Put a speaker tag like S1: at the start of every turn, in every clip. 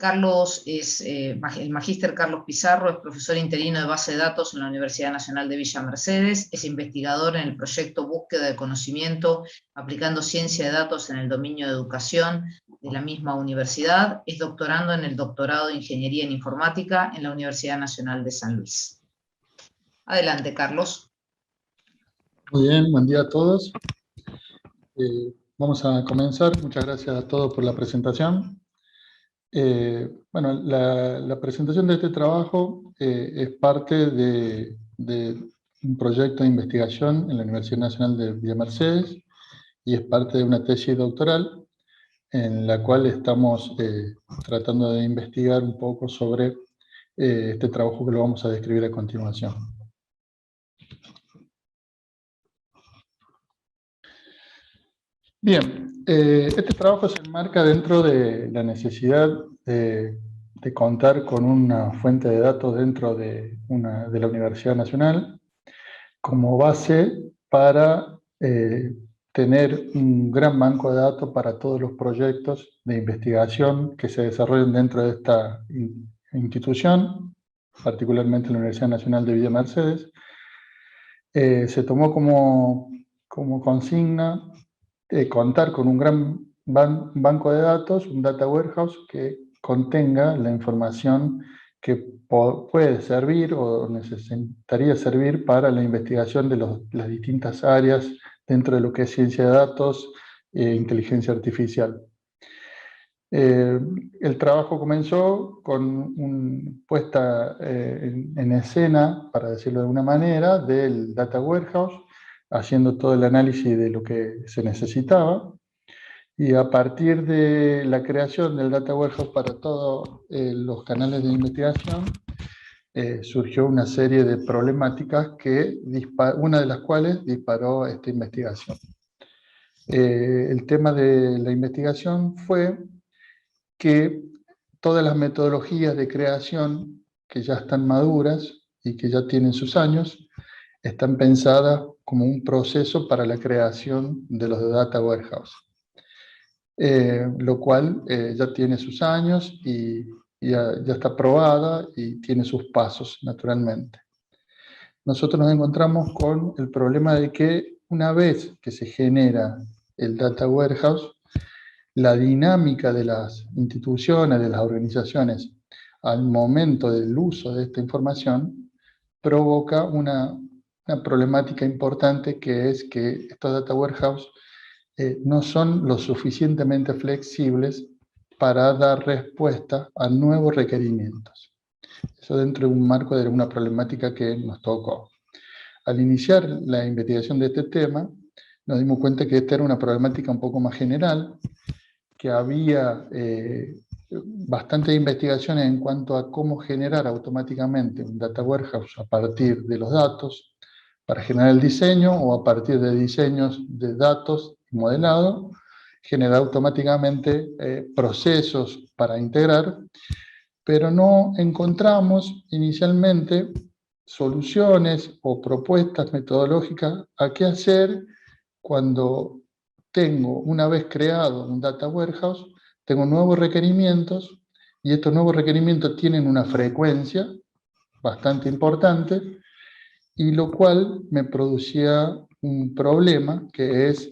S1: Carlos el magíster Carlos Pizarro es profesor interino de base de datos en la Universidad Nacional de Villa Mercedes, es investigador en el proyecto Búsqueda de Conocimiento aplicando ciencia de datos en el dominio de educación de la misma universidad, es doctorando en el doctorado de Ingeniería en Informática en la Universidad Nacional de San Luis. Adelante, Carlos.
S2: Muy bien, buen día a todos. Vamos a comenzar. Muchas gracias a todos por la presentación. Bueno, la presentación de este trabajo es parte de un proyecto de investigación en la Universidad Nacional de Villa Mercedes y es parte de una tesis doctoral en la cual estamos tratando de investigar un poco sobre este trabajo que lo vamos a describir a continuación. Bien, este trabajo se enmarca dentro de la necesidad de contar con una fuente de datos dentro de la Universidad Nacional como base para tener un gran banco de datos para todos los proyectos de investigación que se desarrollen dentro de esta institución, particularmente la Universidad Nacional de Villa Mercedes. Se tomó como consigna contar con un gran banco de datos, un data warehouse que contenga la información que puede servir o necesitaría servir para la investigación de las distintas áreas dentro de lo que es ciencia de datos e inteligencia artificial. El trabajo comenzó con puesta en escena, para decirlo de alguna manera, del data warehouse, haciendo todo el análisis de lo que se necesitaba, y a partir de la creación del data warehouse para todos los canales de investigación, surgió una serie de problemáticas una de las cuales disparó esta investigación. El tema de la investigación fue que todas las metodologías de creación que ya están maduras y que ya tienen sus años, están pensadas como un proceso para la creación de los data warehouse. Lo cual ya tiene sus años y ya está probada y tiene sus pasos, naturalmente. Nosotros nos encontramos con el problema de que una vez que se genera el data warehouse, la dinámica de las instituciones, de las organizaciones, al momento del uso de esta información, provoca una problemática importante, que es que estos data warehouse no son lo suficientemente flexibles para dar respuesta a nuevos requerimientos. Eso dentro de un marco de una problemática que nos tocó. Al iniciar la investigación de este tema, nos dimos cuenta que esta era una problemática un poco más general, que había bastantes investigaciones en cuanto a cómo generar automáticamente un data warehouse a partir de los datos, para generar el diseño, o a partir de diseños de datos modelado, generar automáticamente procesos para integrar, pero no encontramos inicialmente soluciones o propuestas metodológicas a qué hacer cuando tengo, una vez creado un data warehouse, tengo nuevos requerimientos, y estos nuevos requerimientos tienen una frecuencia bastante importante, y lo cual me producía un problema, que es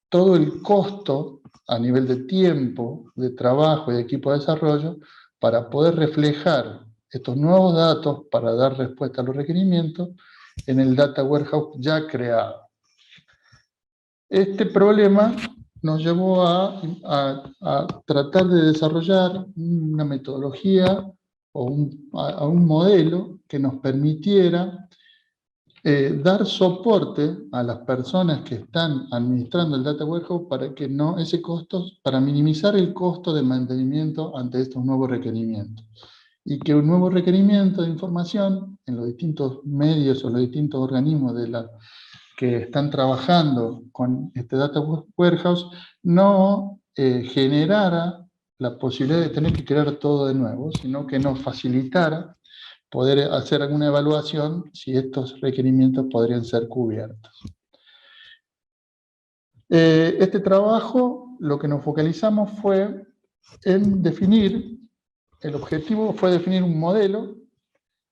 S2: todo el costo a nivel de tiempo, de trabajo y de equipo de desarrollo, para poder reflejar estos nuevos datos para dar respuesta a los requerimientos en el data warehouse ya creado. Este problema nos llevó a tratar de desarrollar una metodología o un modelo que nos permitiera dar soporte a las personas que están administrando el data warehouse para minimizar el costo de mantenimiento ante estos nuevos requerimientos. Y que un nuevo requerimiento de información en los distintos medios o los distintos organismos que están trabajando con este data warehouse no generara la posibilidad de tener que crear todo de nuevo, sino que nos facilitara poder hacer alguna evaluación si estos requerimientos podrían ser cubiertos. Este trabajo, lo que nos focalizamos fue en definir, el objetivo fue definir un modelo,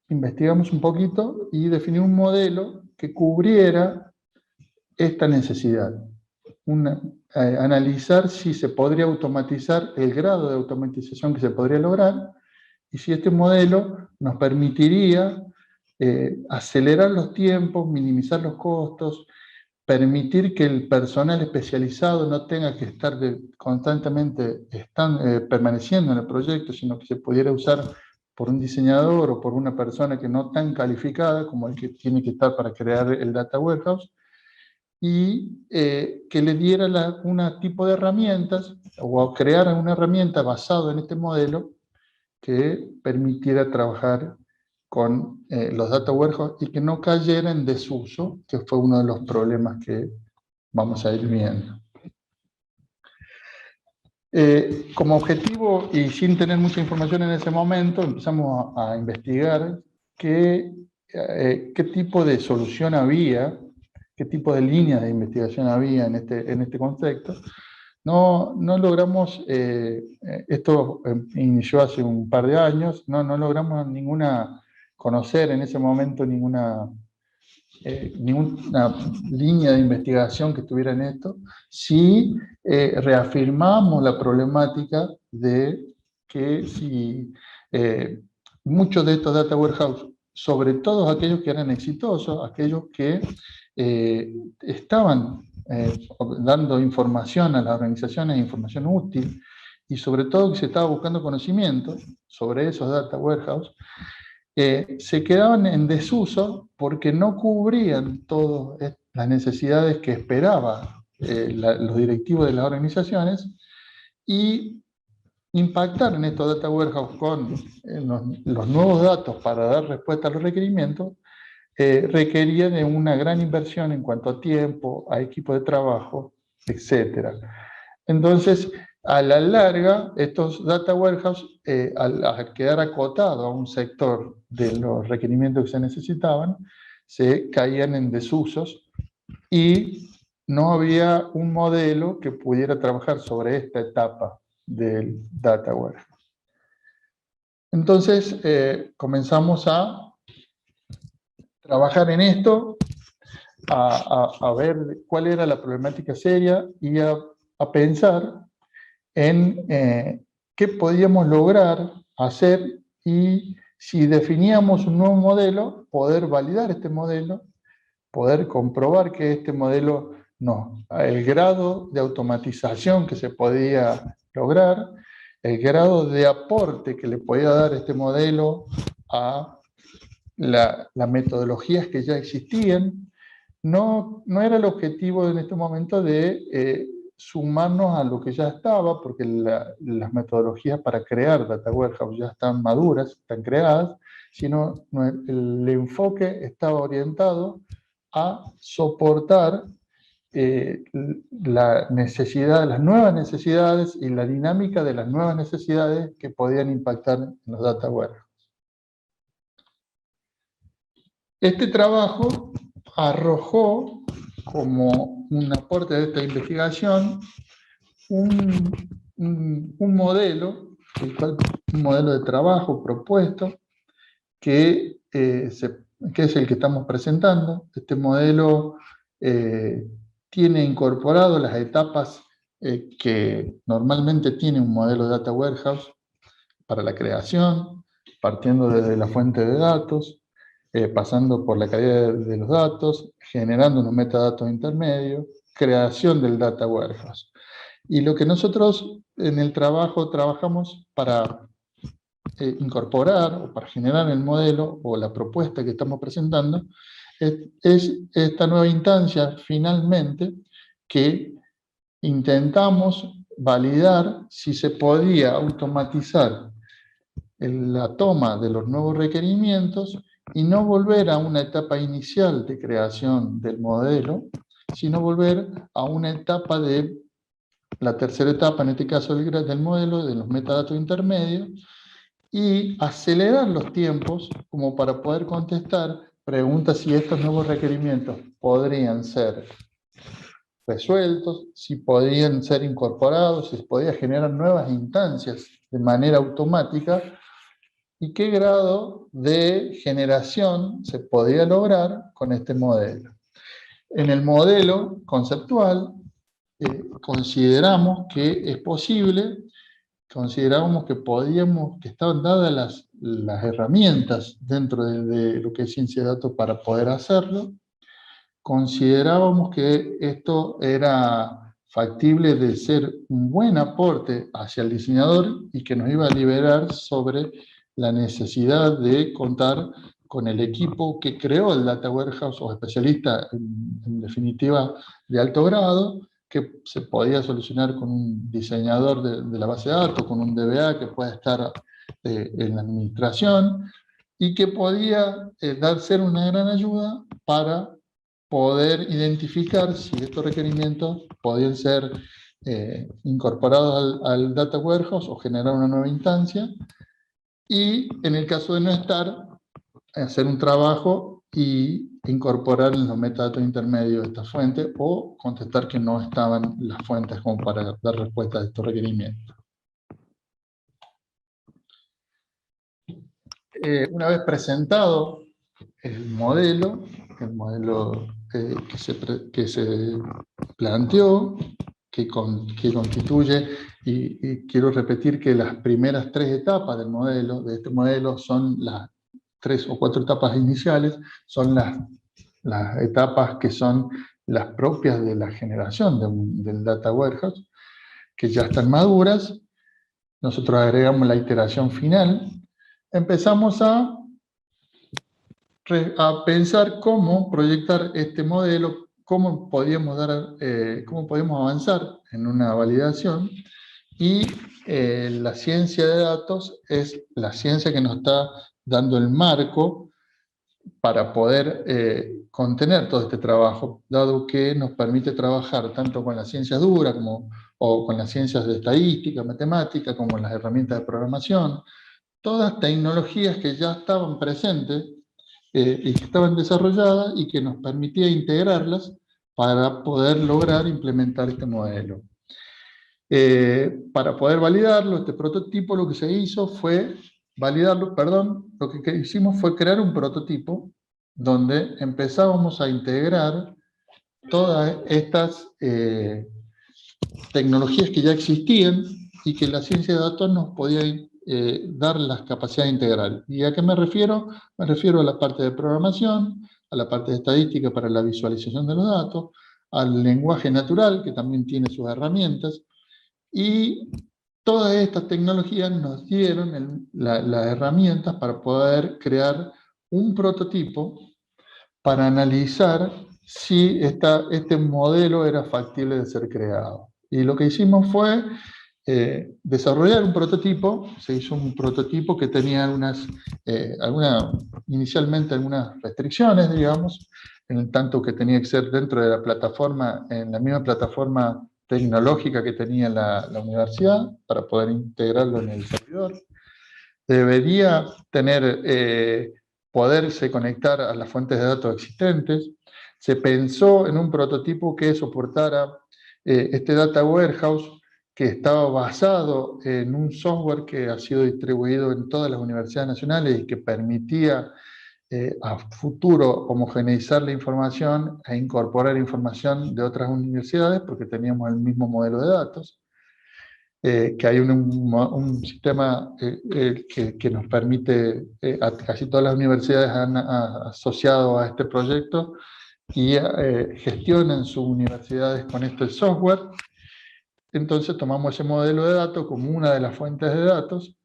S2: investigamos un poquito y definir un modelo que cubriera esta necesidad. Analizar si se podría automatizar, el grado de automatización que se podría lograr, y si este modelo nos permitiría acelerar los tiempos, minimizar los costos, permitir que el personal especializado no tenga que estar constantemente permaneciendo en el proyecto, sino que se pudiera usar por un diseñador o por una persona que no tan calificada como el que tiene que estar para crear el Data Warehouse, y que le diera un tipo de herramientas o crear una herramienta basada en este modelo que permitiera trabajar con los data warehouse y que no cayera en desuso, que fue uno de los problemas que vamos a ir viendo. Como objetivo, y sin tener mucha información en ese momento, empezamos a investigar qué tipo de solución había, qué tipo de líneas de investigación había en este contexto. No logramos, esto inició hace un par de años, no logramos conocer en ese momento ninguna línea de investigación que estuviera en esto. Sí reafirmamos la problemática de que si muchos de estos data warehouse, sobre todo aquellos que eran exitosos, aquellos que estaban dando información a las organizaciones, información útil, y sobre todo que se estaba buscando conocimiento sobre esos data warehouse, se quedaban en desuso porque no cubrían todas las necesidades que esperaban los directivos de las organizaciones, y impactar en estos data warehouse con los nuevos datos para dar respuesta a los requerimientos requería de una gran inversión en cuanto a tiempo, a equipo de trabajo, etc. Entonces, a la larga, estos data warehouse, al quedar acotados a un sector de los requerimientos que se necesitaban, se caían en desusos y no había un modelo que pudiera trabajar sobre esta etapa del data warehouse. Entonces, comenzamos a trabajar en esto, a ver cuál era la problemática seria y a pensar en qué podíamos lograr hacer, y si definíamos un nuevo modelo, poder validar este modelo, poder comprobar que este modelo, el grado de automatización que se podía lograr, el grado de aporte que le podía dar este modelo a las metodologías que ya existían. No era el objetivo en este momento de sumarnos a lo que ya estaba, porque las metodologías para crear data warehouse ya están maduras, están creadas, sino el enfoque estaba orientado a soportar las nuevas necesidades y la dinámica de las nuevas necesidades que podían impactar en los data warehouse. Este trabajo arrojó como un aporte de esta investigación un modelo, un modelo de trabajo propuesto que es el que estamos presentando. Este modelo tiene incorporado las etapas que normalmente tiene un modelo de data warehouse para la creación, partiendo desde la fuente de datos, pasando por la calidad de los datos, generando unos metadatos intermedios, creación del data warehouse. Y lo que nosotros en el trabajo trabajamos para incorporar o para generar el modelo o la propuesta que estamos presentando es esta nueva instancia, finalmente, que intentamos validar si se podía automatizar la toma de los nuevos requerimientos y no volver a una etapa inicial de creación del modelo, sino volver a una etapa la tercera etapa, en este caso del modelo, de los metadatos intermedios, y acelerar los tiempos como para poder contestar preguntas si estos nuevos requerimientos podrían ser resueltos, si podían ser incorporados, si se podía generar nuevas instancias de manera automática, y qué grado de generación se podía lograr con este modelo. En el modelo conceptual consideramos que es posible, considerábamos que podíamos, que estaban dadas las herramientas dentro de lo que es ciencia de datos para poder hacerlo. Considerábamos que esto era factible de ser un buen aporte hacia el diseñador y que nos iba a liberar sobre la necesidad de contar con el equipo que creó el Data Warehouse, o especialista en definitiva de alto grado, que se podía solucionar con un diseñador de la base de datos, con un DBA que pueda estar en la administración, y que podía ser una gran ayuda para poder identificar si estos requerimientos podían ser incorporados al Data Warehouse o generar una nueva instancia, y en el caso de no estar, hacer un trabajo y incorporar en los metadatos intermedios de esta fuente, o contestar que no estaban las fuentes como para dar respuesta a estos requerimientos. Una vez presentado el modelo que se planteó, que constituye, y quiero repetir que las primeras 3 etapas de este modelo, son las 3 o 4 etapas iniciales, son las etapas que son las propias de la generación del Data Warehouse, que ya están maduras. Nosotros agregamos la iteración final. Empezamos a pensar cómo proyectar este modelo, cómo podíamos avanzar en una validación, y la ciencia de datos es la ciencia que nos está dando el marco para poder contener todo este trabajo, dado que nos permite trabajar tanto con las ciencias duras o con las ciencias de estadística, matemática, como las herramientas de programación, todas tecnologías que ya estaban presentes y que estaban desarrolladas y que nos permitía integrarlas para poder lograr implementar este modelo. Para poder validarlo, este prototipo, lo que se hizo fue lo que hicimos fue crear un prototipo donde empezábamos a integrar todas estas tecnologías que ya existían y que la ciencia de datos nos podía dar las capacidades integrales. ¿Y a qué me refiero? Me refiero a la parte de programación, a la parte de estadística para la visualización de los datos, al lenguaje natural, que también tiene sus herramientas, y todas estas tecnologías nos dieron las herramientas para poder crear un prototipo para analizar si este modelo era factible de ser creado. Y lo que hicimos fue desarrollar un prototipo. Se hizo un prototipo que tenía inicialmente algunas restricciones, digamos, en tanto que tenía que ser dentro de la plataforma, en la misma plataforma tecnológica que tenía la universidad, para poder integrarlo en el servidor. Debería poderse conectar a las fuentes de datos existentes. Se pensó en un prototipo que soportara este Data Warehouse, que estaba basado en un software que ha sido distribuido en todas las universidades nacionales y que permitía a futuro homogeneizar la información e incorporar información de otras universidades, porque teníamos el mismo modelo de datos. Que hay un sistema que nos permite, casi todas las universidades han asociado a este proyecto y gestionan sus universidades con este software. Entonces tomamos ese modelo de datos como una de las fuentes de datos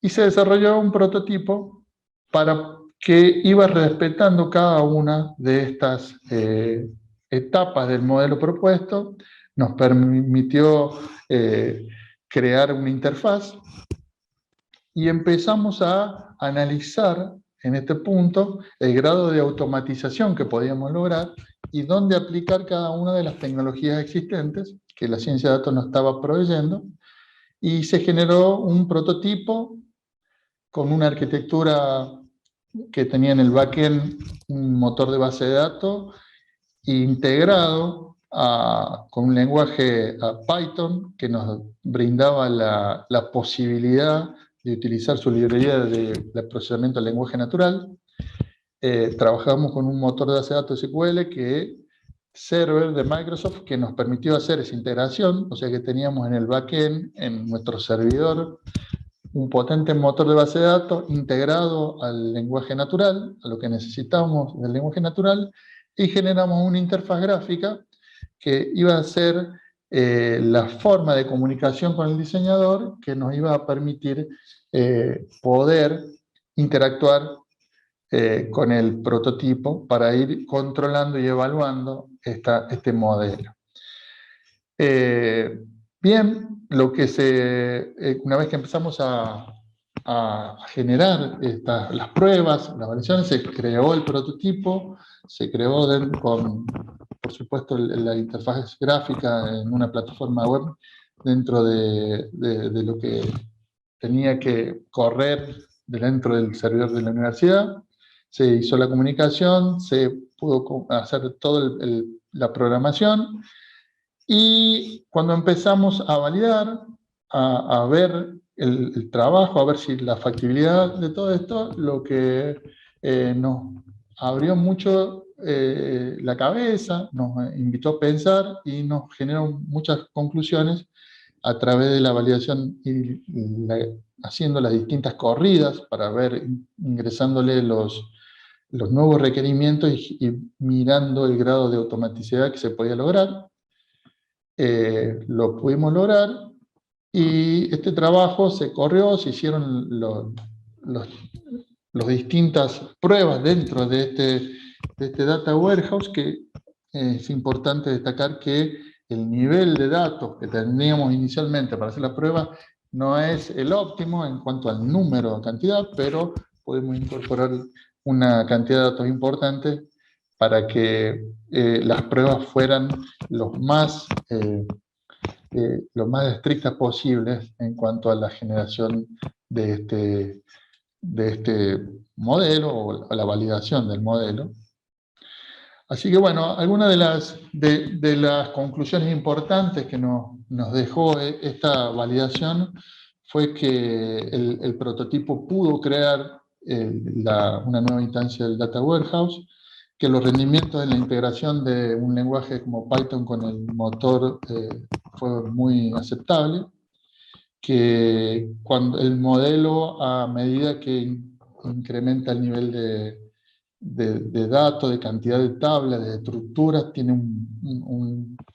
S2: y se desarrolló un prototipo para que iba respetando cada una de estas etapas del modelo propuesto. Nos permitió crear una interfaz y empezamos a analizar en este punto el grado de automatización que podíamos lograr y dónde aplicar cada una de las tecnologías existentes que la ciencia de datos nos estaba proveyendo, y se generó un prototipo con una arquitectura que tenía en el backend un motor de base de datos integrado con un lenguaje Python que nos brindaba la posibilidad de utilizar su librería de procesamiento del lenguaje natural. Trabajamos con un motor de base de datos SQL server de Microsoft que nos permitió hacer esa integración, o sea que teníamos en el backend, en nuestro servidor, un potente motor de base de datos integrado al lenguaje natural, a lo que necesitamos del lenguaje natural, y generamos una interfaz gráfica que iba a ser la forma de comunicación con el diseñador que nos iba a permitir poder interactuar con el prototipo para ir controlando y evaluando este modelo. Bien, una vez que empezamos a generar las pruebas, las validaciones, se creó el prototipo, se creó por supuesto, la interfaz gráfica en una plataforma web dentro de lo que tenía que correr dentro del servidor de la universidad. Se hizo la comunicación, se pudo hacer toda la programación, y cuando empezamos a validar, a ver el trabajo, a ver si la factibilidad de todo esto, lo que nos abrió mucho la cabeza, nos invitó a pensar y nos generó muchas conclusiones a través de la validación y haciendo las distintas corridas para ver, ingresándole los nuevos requerimientos y mirando el grado de automaticidad que se podía lograr. Lo pudimos lograr, y este trabajo se corrió, se hicieron las distintas pruebas dentro de este Data Warehouse, que es importante destacar que el nivel de datos que teníamos inicialmente para hacer la prueba no es el óptimo en cuanto al número, cantidad, pero podemos incorporar una cantidad de datos importante para que las pruebas fueran lo más estrictas posibles en cuanto a la generación de este modelo o la validación del modelo. Así que bueno, algunas de las conclusiones importantes que nos dejó esta validación fue que el prototipo pudo crear una nueva instancia del Data Warehouse, que los rendimientos en la integración de un lenguaje como Python con el motor fue muy aceptable, que cuando el modelo, a medida que incrementa el nivel de datos, de cantidad de tablas, de estructuras, tiene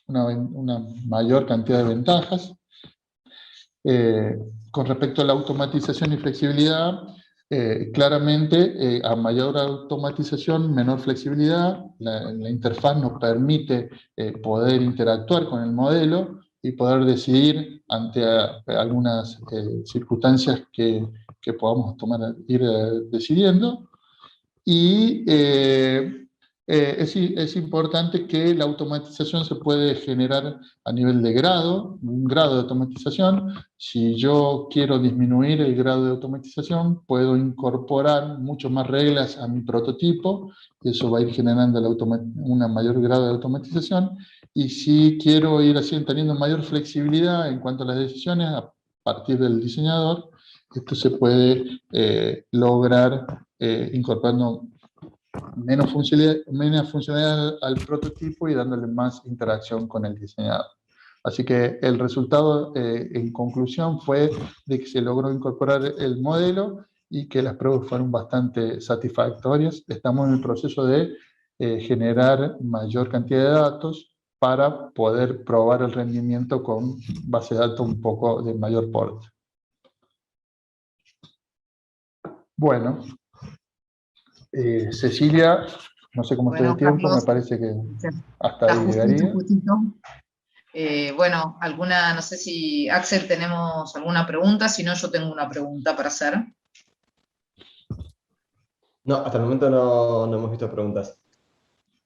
S2: una mayor cantidad de ventajas. Con respecto a la automatización y flexibilidad, claramente a mayor automatización, menor flexibilidad. La interfaz nos permite poder interactuar con el modelo y poder decidir ante algunas circunstancias que podamos ir decidiendo. Y es importante que la automatización se puede generar a nivel de grado, un grado de automatización. Si yo quiero disminuir el grado de automatización, puedo incorporar mucho más reglas a mi prototipo, y eso va a ir generando un mayor grado de automatización. Y si quiero ir teniendo mayor flexibilidad en cuanto a las decisiones a partir del diseñador, esto se puede lograr incorporando menos funcionalidad al prototipo y dándole más interacción con el diseñador. Así que el resultado, en conclusión, fue de que se logró incorporar el modelo y que las pruebas fueron bastante satisfactorias. Estamos en el proceso de generar mayor cantidad de datos para poder probar el rendimiento con base de datos un poco de mayor porte. Bueno, Cecilia, no sé cómo estoy de tiempo, Carlos, me parece que hasta ahí llegaría.
S1: Bueno, no sé si Axel tenemos alguna pregunta, si no yo tengo una pregunta para hacer.
S3: No, hasta el momento no hemos visto preguntas.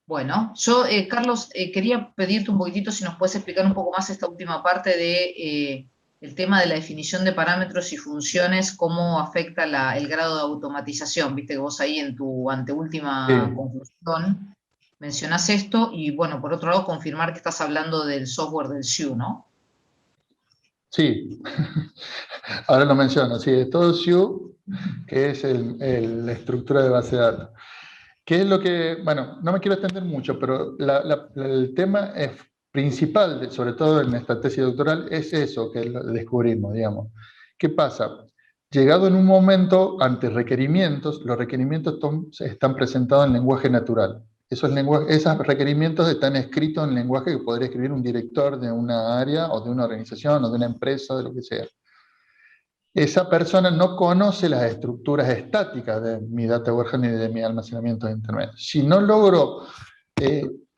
S1: Bueno, yo, Carlos, quería pedirte un poquitito si nos puedes explicar un poco más esta última parte de el tema de la definición de parámetros y funciones, cómo afecta el grado de automatización. Viste que vos ahí en tu anteúltima conclusión mencionás esto, y bueno, por otro lado, confirmar que estás hablando del software del SIU, ¿no?
S2: Sí, ahora lo menciono, sí, es todo SIU, que es la estructura de base de datos. ¿Qué es lo que, bueno, no me quiero extender mucho, pero el tema es principal, sobre todo en esta tesis doctoral, es eso que lo descubrimos, digamos. ¿Qué pasa? Llegado en un momento ante requerimientos, los requerimientos están presentados en lenguaje natural. Esos requerimientos están escritos en lenguaje que podría escribir un director de una área, o de una organización, o de una empresa, de lo que sea. Esa persona no conoce las estructuras estáticas de mi data warehouse ni de mi almacenamiento de Internet. Si no logro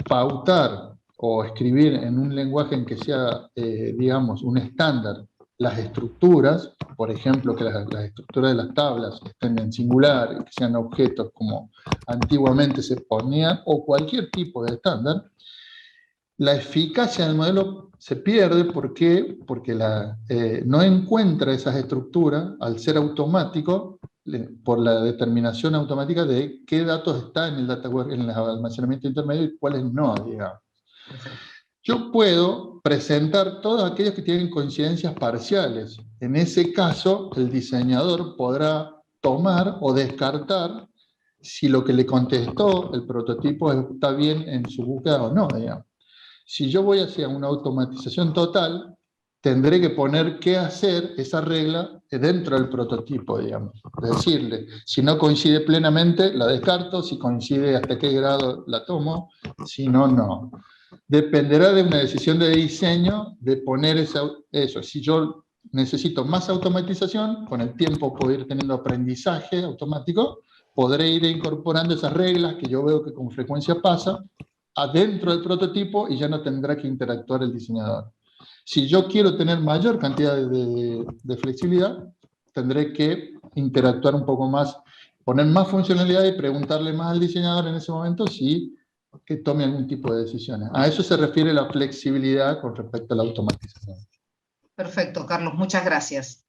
S2: pautar o escribir en un lenguaje en que sea, digamos, un estándar, las estructuras, por ejemplo, que las estructuras de las tablas estén en singular, que sean objetos como antiguamente se ponían, o cualquier tipo de estándar, la eficacia del modelo se pierde. ¿Por qué? Porque no encuentra esas estructuras, al ser automático, por la determinación automática de qué datos están en el almacenamiento intermedio y cuáles no, digamos. Yo puedo presentar todos aquellos que tienen coincidencias parciales. En ese caso, el diseñador podrá tomar o descartar si lo que le contestó el prototipo está bien en su búsqueda o no, digamos. Si yo voy hacia una automatización total, tendré que poner qué hacer esa regla dentro del prototipo, digamos. Decirle, si no coincide plenamente, la descarto, si coincide hasta qué grado la tomo, si no, no. Dependerá de una decisión de diseño de poner eso. Si yo necesito más automatización, con el tiempo puedo ir teniendo aprendizaje automático, podré ir incorporando esas reglas que yo veo que con frecuencia pasa adentro del prototipo y ya no tendrá que interactuar el diseñador. Si yo quiero tener mayor cantidad de flexibilidad, tendré que interactuar un poco más, poner más funcionalidad y preguntarle más al diseñador en ese momento si que tome algún tipo de decisiones. A eso se refiere la flexibilidad con respecto a la automatización.
S1: Perfecto, Carlos, muchas gracias.